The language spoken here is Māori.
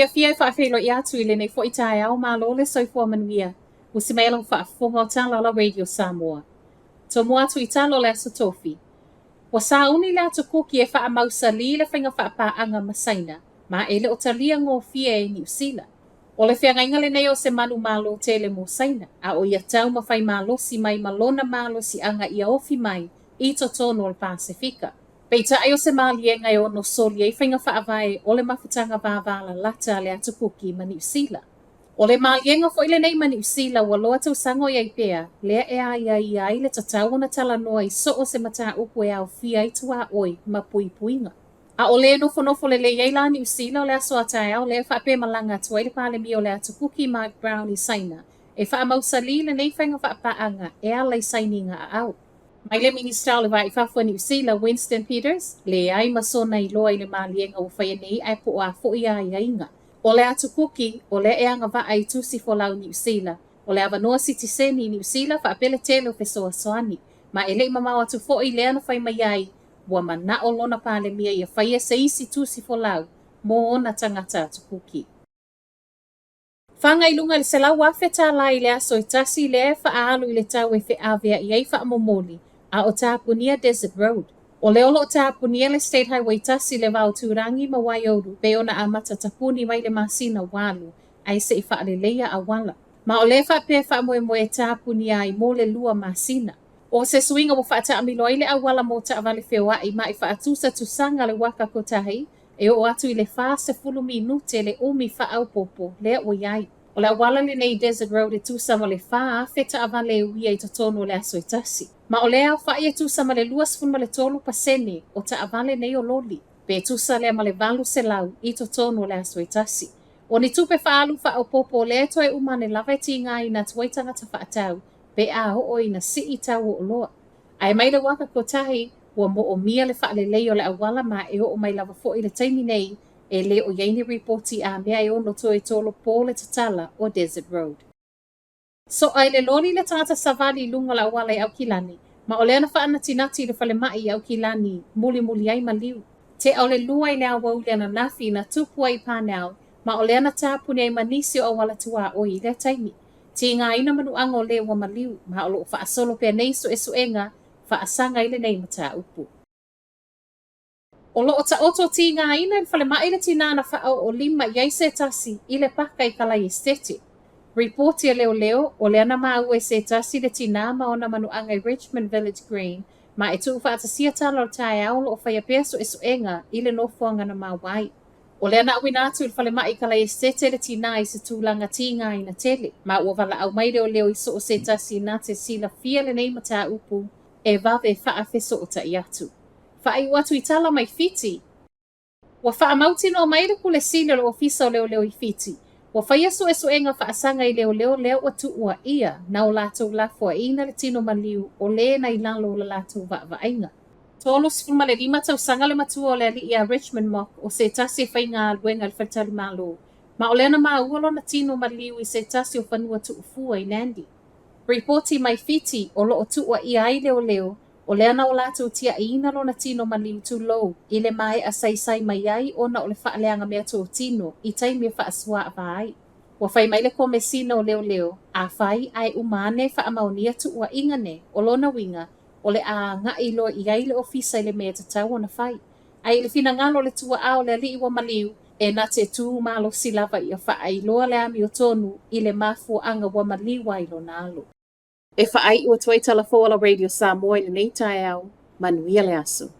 fia whaafelo I atu I le nei fo I tae au malo le soifua manuia. Musi mai lang whaafonga o tala la Radio Samoa. To mua atu I talo le asa tofi. Wa sa uni le atu kuki e wha mausa li le whainga wha anga masaina. Ma ele o talia ngō fia e New Zealand. O le whianga inga le nei o se manu malo te le mo saina. A o ia tau ma whai malo si mai malona malo si anga I ofi mai I to tono le Pasifika. Peita ai o se malie ngai o no soli e whainga whaavae o le mafutanga vāvala lata le atu kuki ma New Zealand. O le malienga fo ile nei ma New Zealand wa loa tau sango I pea, lea e ai le tatau na tala noa I so o se mata upu e au fia I tua oi ma pui puinga. A o le nofo le yei la New Zealand o le aso atai au le whaape malanga tua ile pale mi o le atu kuki Mark Brown I saina. E wha mausa li le nei whainga whaapaanga e ala I saininga a au. Mai le ministra o le vai whafua New Zealand Winston Peters, le ai masona I loa I le malienga o whaia nei ai po a fo ia I ainga. O le atu kuki, o le anga va ai tusi fo lau New Zealand. O le avanoa sitiseni New Zealand fa apele tele o fesoa soani. Ma ele I mamau atu fo I lea na whai mai ai, wa mana o lona pale mia ia whaia se isi tusi fo lau, mo ona tangata atu kuki. Whanga I lunga le se lau wafeta la I le aso I tasi le e wha alu I le tau e whi avea I ei wha momoli, a o Tapunia Desert Road. O leolo o Tapunia le State Highway tasi le vau turangi ma Waioru pe ona a mata tapuni mai le masina walu ai se I wha le leia a wala. Ma o le wha pe wha moe moe Tapunia I mo le lua masina. O se suinga mo wha ta amilo ai le a wala mo ta avale whewai I ma I wha atusa tusanga le waka kotahi e o atu I le wha se fulu minute le umi wha au popo le o iai. O le a wala le nei Desert Road e tusama le wha feta avale uia I totono le aso I tasi. Ma o lea wha ia tusa ma le luas fun ma le tolu pasene o ta avale nei o loli. Pe tusa lea ma le valu se lau I to tono le aso I tasi. O ni tupe whaalu wha au popo le to e umane lava ti ngā I na tuaitanga ta whaatau. Pe a ho o I na si I tau o loa. Ai mai le waka kotahi ua mo o mia le wha le lei o le awala ma e o mai lava fo I le taimi nei e le o yaini reporti a mea e ono to e tolo po le tatala o Desert Road. So ai le loli le tangata savali lunga la wala I au kilani, ma o lea na wha ana tinati le whale mai I au kilani muli ai maliu. Te au le lua I lea wau lea na nafi na tupu ai pānau, ma o lea na tāpuni ai manisi o wala tua o I le taimi. Te ngā ina manu ango le wa maliu, ma o lo wha asolo pia nei so e suenga, wha asanga ile nei mata upu. O lo o ta oto ti ngā ina I whale mai le tinana wha o lima iai se tasi I le paka I kalai esteti. Reporti e leo o le ana mau e se tasi le tina ma ona manu anga I Richmond Village Green ma e tu wha atasia tala o tae au lo o whaia peso e suenga I le nofuanga na mawai. O le ana awina atu I whale mai kalai estete le tina I se tūlanga ti ngā ina tele ma ua wala au mai leo I so o se tasi na te sila fia le nei mata upu e vave wha feso o ta I atu. Wha ai watu I tala mai fiti. Wa wha amauti no mai le kule sila lo ofisa o leo I fiti. Wa whaia so e suenga wha asanga I leo o tu ua ia na o latou lafua ina le tino maliu o le na I lalo la latou va ainga. Tolo sifuma le lima tau sanga le matua o le ali ia Richmond Mock o se tasi e whainga aluenga le whaitali malo. Ma o le ana maa ualo na tino maliu I se tasi o whanua tu ufua I Nandi. Reporti mai fiti o lo o tu ua ia ai leo o le ana o latou tia ina lo na tino maliu tu low I le mai a sai mai ai o na o le whaaleanga mea to tino I taimi e whaasua a vai. Wa whai mai le komesina o leo a whai ai umane whaamaunia tu ua ingane o lona winga o le a nga I lo I ai le ofisa I le mea tatau o na whai. Ai le fina ngalo le tua ao le ali iwa maliu e na te tu malo silava I a whaai loa le ami o tonu I le mafu anga wa maliwa I lo nalo. E whaai ua tuai talafoa la Radio Samoa I le nei tae au, manuia le aso.